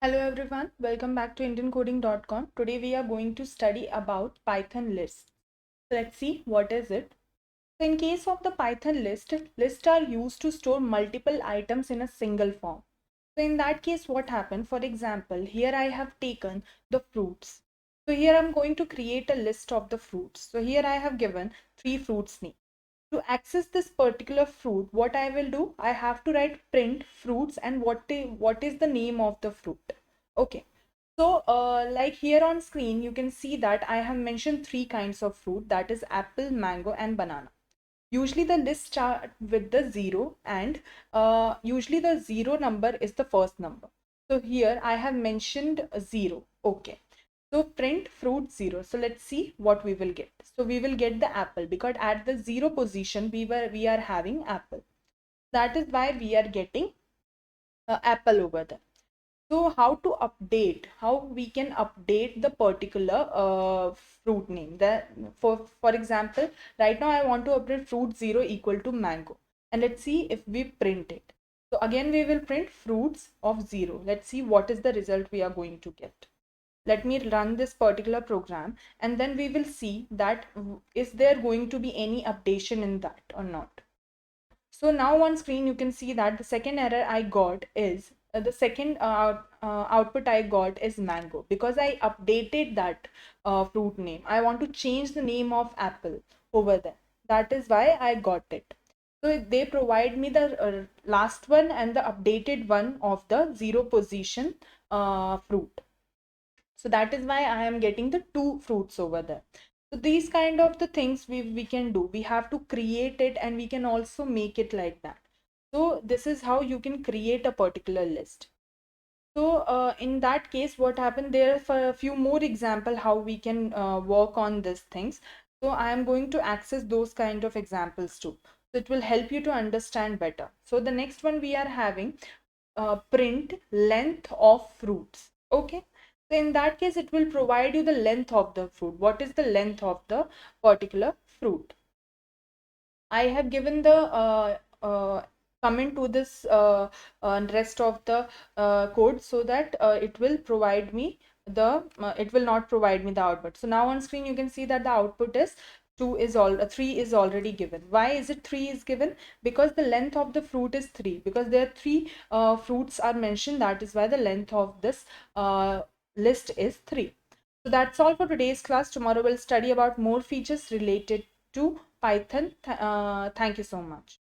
Hello everyone, welcome back to indiancoding.com. Today we are going to study about Python lists. Let's see what is it. So in case of the Python lists are used to store multiple items in a single form. So in that case, what happened? For example, here I have taken the fruits. So here I'm going to create a list of the fruits. So here I have given 3 fruits name. To access this particular fruit, what I will do, I have to write print fruits and what is the name of the fruit. Okay. So like here on screen, you can see that I have mentioned 3 kinds of fruit, that is apple, mango and banana. Usually the list start with the 0 and usually the 0 number is the first number. So here I have mentioned 0. Okay. So print fruit 0. So let's see what we will get. So we will get the apple because at the 0 position we are having apple. That is why we are getting apple over there. So how we can update the particular fruit name. That for example, right now I want to update fruit 0 equal to mango. And let's see if we print it. So again we will print fruits of 0. Let's see what is the result we are going to get. Let me run this particular program and then we will see that is there going to be any updation in that or not. So now on screen you can see that the second error I got is the second output I got is mango because I updated that fruit name. I want to change the name of apple over there. That is why I got it. So they provide me the last one and the updated one of the 0 position fruit. So that is why I am getting the 2 fruits over there. So these kind of the things we can do. We have to create it and we can also make it like that. So this is how you can create a particular list. So in that case, what happened there for a few more example how we can work on these things. So I am going to access those kind of examples too. So it will help you to understand better. So the next one we are having print length of fruits. Okay. So in that case, it will provide you the length of the fruit. What is the length of the particular fruit? I have given the comment to this rest of the code so that it will provide me it will not provide me the output. So now on screen you can see that the output is 3 is already given. Why is it 3 is given? Because the length of the fruit is 3 because there are 3 fruits are mentioned. That is why the length of this list is 3. So that's all for today's class. Tomorrow we'll study about more features related to Python. Thank you so much.